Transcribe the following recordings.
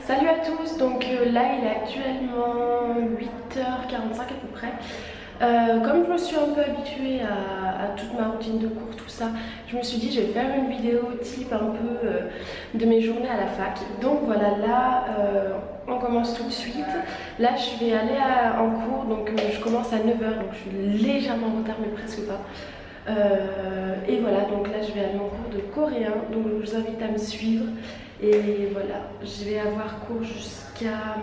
Salut à tous, donc là il est actuellement 8h45 à peu près. Comme je me suis un peu habituée à toute ma routine de cours, tout ça, je me suis dit je vais faire une vidéo type un peu de mes journées à la fac. Donc voilà, là on commence tout de suite. Là je vais aller en cours, donc je commence à 9h, donc je suis légèrement en retard mais presque pas. Et voilà, donc là je vais aller en cours de coréen, donc je vous invite à me suivre. Et voilà, je vais avoir cours jusqu'à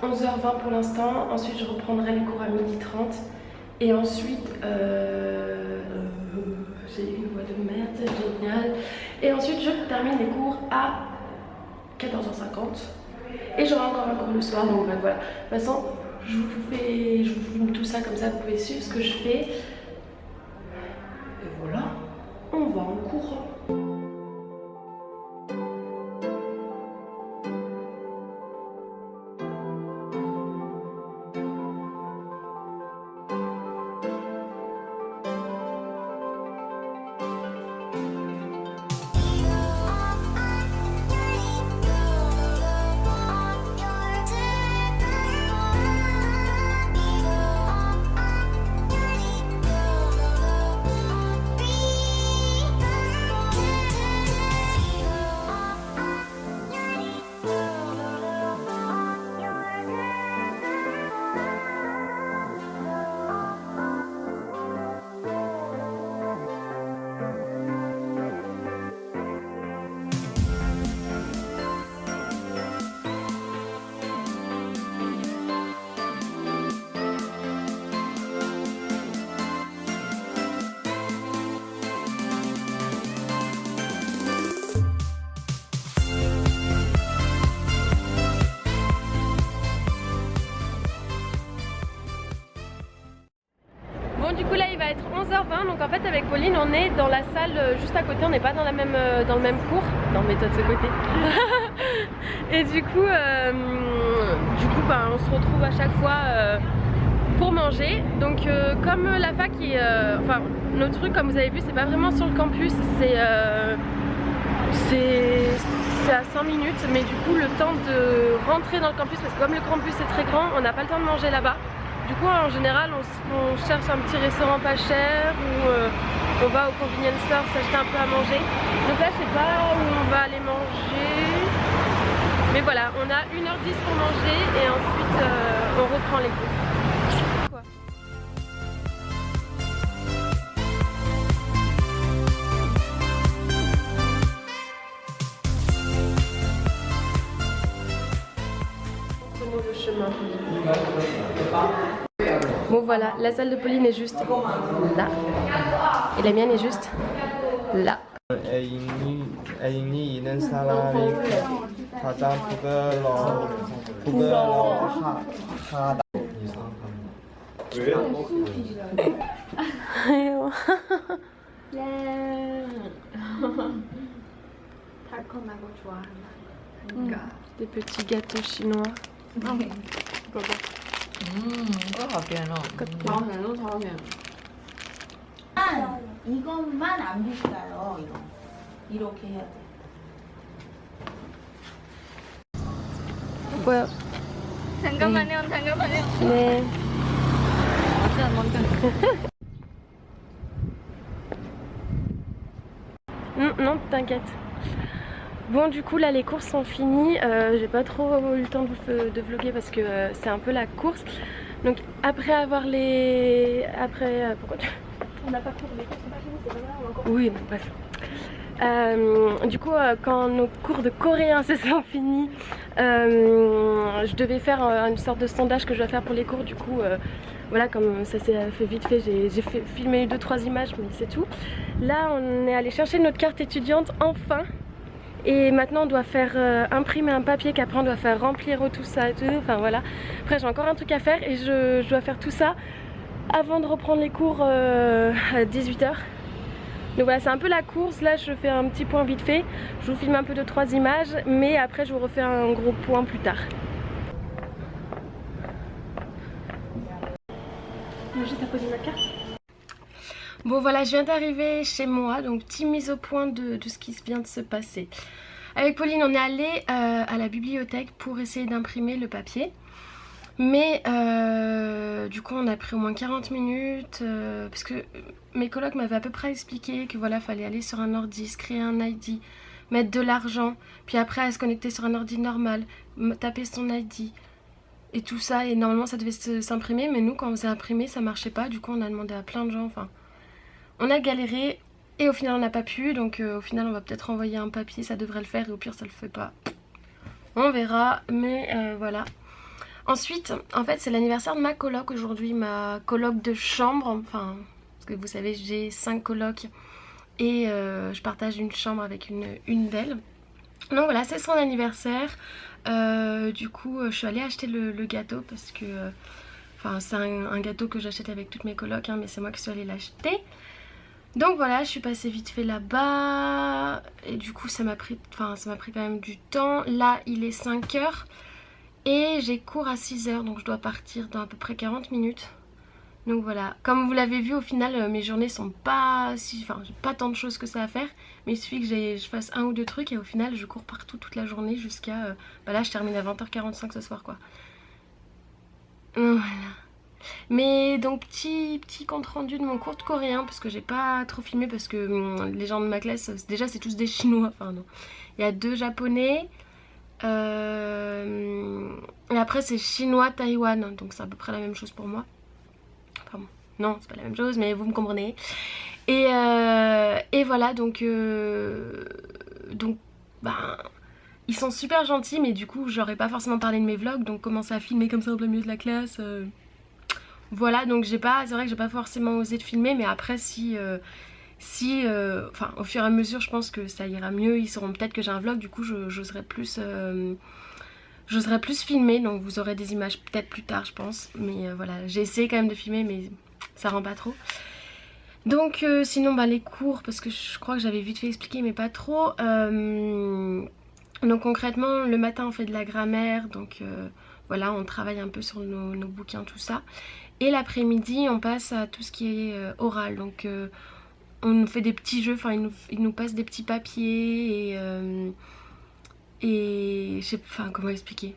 11h20 pour l'instant. Ensuite je reprendrai les cours à 12h30. Et ensuite, j'ai une voix de merde, c'est génial. Et ensuite je termine les cours à 14h50. Et j'aurai encore un cours le soir, donc voilà. De toute façon, je vous filme tout ça comme ça, vous pouvez suivre ce que je fais. Et voilà, on va en cours. Du coup là il va être 11h20, donc en fait avec Pauline on est dans la salle juste à côté, on n'est pas dans le même cours. Non mais toi de ce côté. Et du coup on se retrouve à chaque fois pour manger. Donc comme la fac enfin notre truc comme vous avez vu c'est pas vraiment sur le campus, c'est à 5 minutes, mais du coup le temps de rentrer dans le campus, parce que comme le campus est très grand, on n'a pas le temps de manger là-bas. Du coup en général on cherche un petit restaurant pas cher ou on va au convenience store s'acheter un peu à manger. Donc là je sais pas où on va aller manger. Mais voilà, on a 1h10 pour manger et ensuite on reprend les cours. Prenons le chemin. Bon voilà, la salle de Pauline est juste là et la mienne est juste là. 애인이 있는 사람이 가장 부끄러워하다. 달콤하고 좋아한다. Des petits gâteaux chinois. 이것만 안 비싸요. 이렇게 해야 돼. 뭐야? 잠깐만요. 네. Non, t'inquiète. Bon du coup là les courses sont finies, j'ai pas trop eu le temps de vlogger parce que c'est un peu la course. Donc après avoir pourquoi on n'a pas cours, les courses sont pas finies, c'est pas grave encore. Oui bon, bref. Du coup quand nos cours de coréen se sont finis, je devais faire une sorte de sondage que je dois faire pour les cours. Du coup voilà, comme ça s'est fait vite fait, j'ai filmé 2-3 images mais c'est tout. Là on est allé chercher notre carte étudiante enfin. Et maintenant on doit faire imprimer un papier qu'après on doit faire remplir tout ça et tout, enfin voilà. Après j'ai encore un truc à faire et je dois faire tout ça avant de reprendre les cours à 18h. Donc voilà, c'est un peu la course, là je fais un petit point vite fait, je vous filme un peu 2-3 images, mais après je vous refais un gros point plus tard. J'ai juste à poser ma carte. Bon voilà, je viens d'arriver chez moi, donc petite mise au point de ce qui vient de se passer. Avec Pauline, on est allé à la bibliothèque pour essayer d'imprimer le papier. Mais du coup on a pris au moins 40 minutes parce que mes colocs m'avaient à peu près expliqué que voilà, fallait aller sur un ordi, se créer un ID, mettre de l'argent, puis après à se connecter sur un ordi normal, taper son ID et tout ça, et normalement ça devait s'imprimer, mais nous quand on faisait imprimer ça marchait pas, du coup on a demandé à plein de gens, enfin on a galéré et au final on n'a pas pu, donc au final on va peut-être envoyer un papier, ça devrait le faire, et au pire ça le fait pas, on verra, mais voilà. Ensuite, en fait, c'est l'anniversaire de ma coloc aujourd'hui, ma coloc de chambre, enfin, parce que vous savez, j'ai 5 colocs et je partage une chambre avec une d'elles. Donc voilà, c'est son anniversaire. Du coup, je suis allée acheter le gâteau parce que, enfin, c'est un gâteau que j'achète avec toutes mes colocs, hein, mais c'est moi qui suis allée l'acheter. Donc voilà, je suis passée vite fait là-bas et du coup, ça m'a pris quand même du temps. Là, il est 5 h. Et j'ai cours à 6 h, donc je dois partir dans à peu près 40 minutes. Donc voilà, comme vous l'avez vu, au final mes journées sont pas si... Enfin, j'ai pas tant de choses que ça à faire, mais il suffit que je fasse un ou deux trucs et au final je cours partout toute la journée jusqu'à... bah là je termine à 20 h 45 ce soir quoi. Voilà. Mais donc petit compte rendu de mon cours de coréen, parce que j'ai pas trop filmé parce que les gens de ma classe, déjà c'est tous des chinois, enfin non. Il y a 2 japonais... et après c'est chinois-Taïwan, donc c'est à peu près la même chose pour moi. Enfin bon, non c'est pas la même chose mais vous me comprenez. Et voilà, donc ben ils sont super gentils, mais du coup j'aurais pas forcément parlé de mes vlogs, donc commencer à filmer comme ça en plein milieu de la classe, voilà, donc c'est vrai que j'ai pas forcément osé de filmer, mais après si enfin au fur et à mesure je pense que ça ira mieux, ils sauront peut-être que j'ai un vlog, du coup j'oserai plus filmer, donc vous aurez des images peut-être plus tard je pense, mais voilà, j'ai essayé quand même de filmer mais ça rend pas trop. Donc sinon bah les cours, parce que je crois que j'avais vite fait expliquer mais pas trop, donc concrètement le matin on fait de la grammaire, donc voilà, on travaille un peu sur nos bouquins, tout ça, et l'après-midi on passe à tout ce qui est oral, donc on nous fait des petits jeux, enfin ils nous passent des petits papiers et je sais pas, enfin comment expliquer.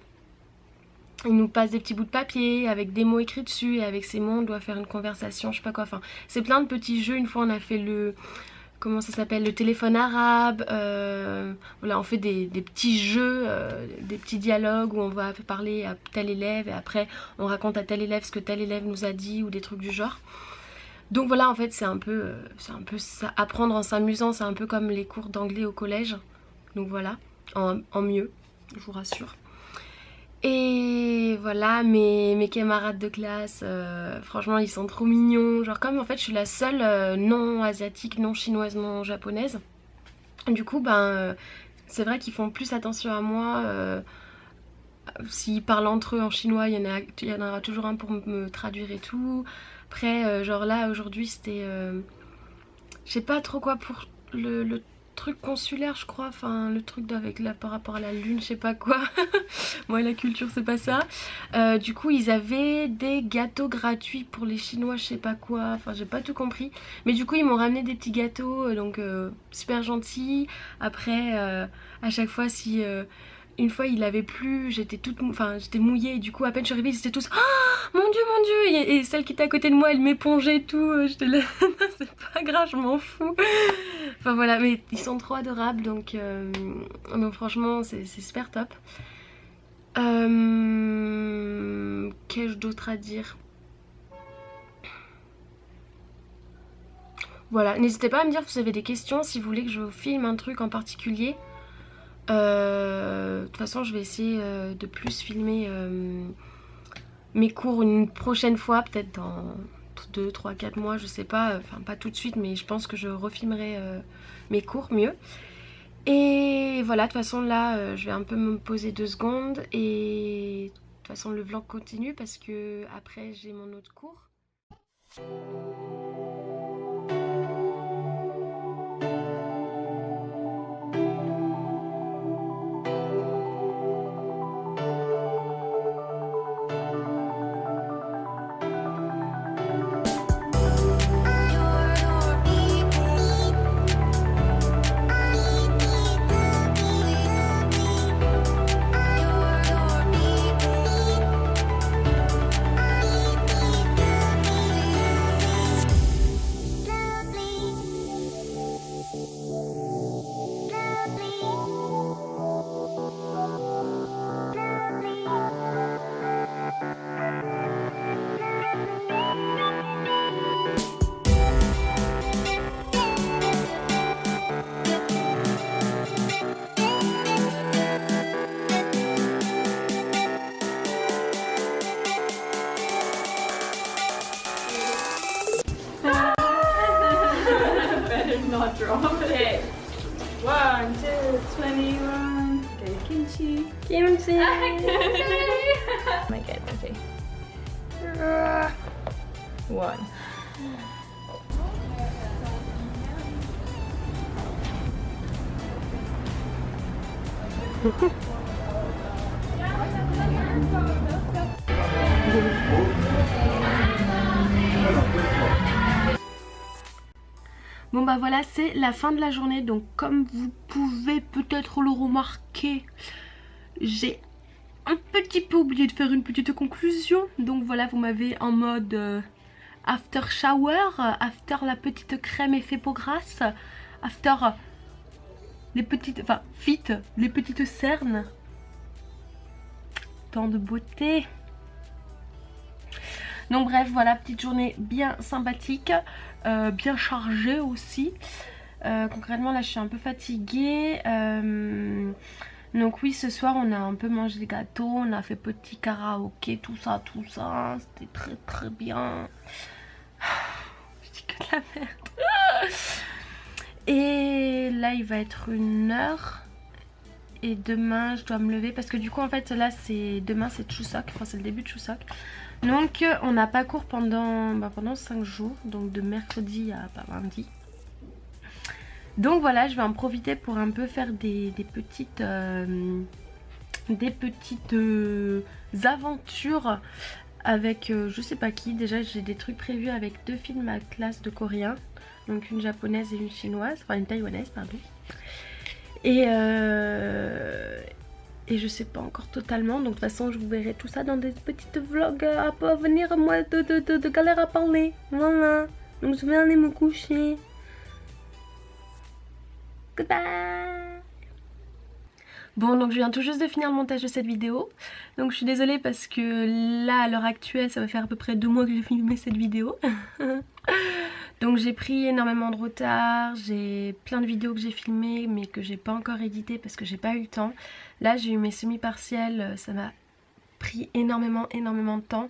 Ils nous passent des petits bouts de papier avec des mots écrits dessus, et avec ces mots on doit faire une conversation, je sais pas quoi, enfin c'est plein de petits jeux. Une fois on a fait comment ça s'appelle, le téléphone arabe, voilà, on fait des petits jeux, des petits dialogues où on va parler à tel élève et après on raconte à tel élève ce que tel élève nous a dit ou des trucs du genre. Donc voilà, en fait c'est un peu ça, apprendre en s'amusant, c'est un peu comme les cours d'anglais au collège. Donc voilà, en mieux, je vous rassure. Et voilà, mes camarades de classe, franchement ils sont trop mignons. Genre comme en fait je suis la seule non asiatique, non chinoise, non japonaise. Du coup ben c'est vrai qu'ils font plus attention à moi. S'ils parlent entre eux en chinois, il y en aura toujours un pour me traduire et tout. Après genre là aujourd'hui c'était je sais pas trop quoi pour le truc consulaire je crois, enfin le truc avec par rapport à la lune, je sais pas quoi. Moi la culture c'est pas ça. Du coup ils avaient des gâteaux gratuits pour les chinois, je sais pas quoi, enfin j'ai pas tout compris, mais du coup ils m'ont ramené des petits gâteaux, donc super gentils. Après à chaque fois si une fois il avait plu, j'étais mouillée, et du coup à peine je suis arrivée ils étaient tous oh, mon dieu, et celle qui était à côté de moi elle m'épongeait et tout, j'étais là c'est pas grave, je m'en fous. Enfin voilà, mais ils sont trop adorables, donc franchement c'est super top. Qu'ai-je d'autre à dire? Voilà, n'hésitez pas à me dire si vous avez des questions, si vous voulez que je vous filme un truc en particulier. De toute façon je vais essayer de plus filmer mes cours une prochaine fois, peut-être dans 2, 3, 4 mois, je sais pas, enfin pas tout de suite, mais je pense que je refilmerai mes cours mieux. Et voilà, de toute façon là je vais un peu me poser 2 secondes, et de toute façon le vlog continue parce que après j'ai mon autre cours. Okay. 1, 2, 21. Okay, kimchi. Kimchi. Oh my god, okay. 1. Bon bah voilà, c'est la fin de la journée, donc comme vous pouvez peut-être le remarquer, j'ai un petit peu oublié de faire une petite conclusion. Donc voilà, vous m'avez en mode after shower, after la petite crème effet peau grasse, after les petites, enfin fit, les petites cernes. Tant de beauté. Donc bref, voilà, petite journée bien sympathique, bien chargée aussi. Concrètement là je suis un peu fatiguée. Donc oui, ce soir on a un peu mangé des gâteaux, on a fait petit karaoké, tout ça, c'était très très bien. Je dis que de la merde. Et là il va être 1h. Et demain je dois me lever parce que du coup en fait là c'est demain c'est Chuseok, enfin c'est le début de Chuseok. Donc on n'a pas cours pendant 5 jours, donc de mercredi à lundi. Donc voilà, je vais en profiter pour un peu faire des petites aventures avec je sais pas qui. Déjà j'ai des trucs prévus avec 2 filles de ma classe de coréen, donc une japonaise et une chinoise, enfin une taïwanaise pardon. Et je sais pas encore totalement, donc de toute façon je vous verrai tout ça dans des petites vlogs à pas venir moi de galère à parler. Voilà, donc je vais aller me coucher. Goodbye. Bon, donc je viens tout juste de finir le montage de cette vidéo, donc je suis désolée parce que là à l'heure actuelle ça va faire à peu près 2 mois que j'ai filmé cette vidéo. Donc j'ai pris énormément de retard, j'ai plein de vidéos que j'ai filmées mais que j'ai pas encore éditées parce que j'ai pas eu le temps. Là j'ai eu mes semi-partiels, ça m'a pris énormément de temps.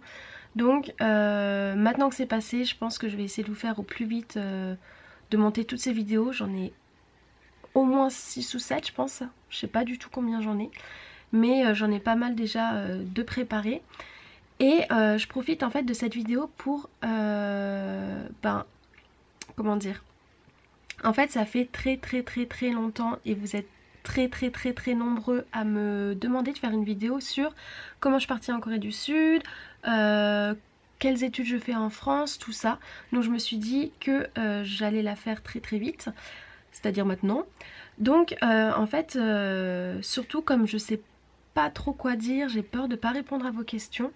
Donc maintenant que c'est passé, je pense que je vais essayer de vous faire au plus vite de monter toutes ces vidéos. J'en ai au moins 6 ou 7 je pense, je sais pas du tout combien j'en ai. Mais j'en ai pas mal déjà de préparés. Et je profite en fait de cette vidéo pour comment dire, en fait ça fait très longtemps et vous êtes très nombreux à me demander de faire une vidéo sur comment je suis partie en Corée du Sud, quelles études je fais en France, tout ça. Donc je me suis dit que j'allais la faire très vite, c'est-à-dire maintenant. Donc en fait surtout comme je sais pas trop quoi dire, j'ai peur de pas répondre à vos questions,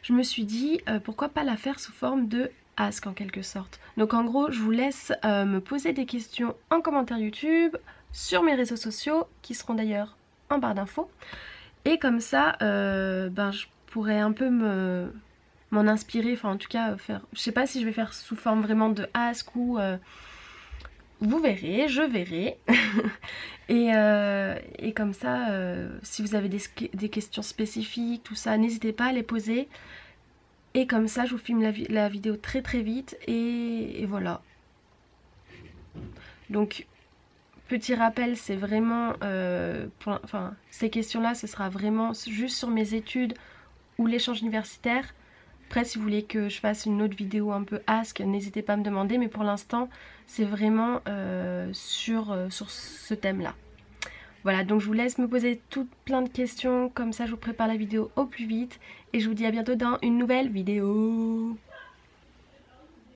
je me suis dit pourquoi pas la faire sous forme de ask en quelque sorte. Donc en gros je vous laisse me poser des questions en commentaire YouTube, sur mes réseaux sociaux qui seront d'ailleurs en barre d'infos, et comme ça je pourrais un peu m'en inspirer, enfin en tout cas faire, je sais pas si je vais faire sous forme vraiment de ask ou vous verrez, je verrai. et comme ça si vous avez des questions spécifiques, tout ça, n'hésitez pas à les poser. Et comme ça je vous filme la vidéo très vite et voilà. Donc petit rappel, c'est vraiment ces questions là ce sera vraiment juste sur mes études ou l'échange universitaire. Après si vous voulez que je fasse une autre vidéo un peu ask, n'hésitez pas à me demander, mais pour l'instant c'est vraiment sur ce thème là. Voilà, donc je vous laisse me poser plein de questions, comme ça je vous prépare la vidéo au plus vite. Et je vous dis à bientôt dans une nouvelle vidéo.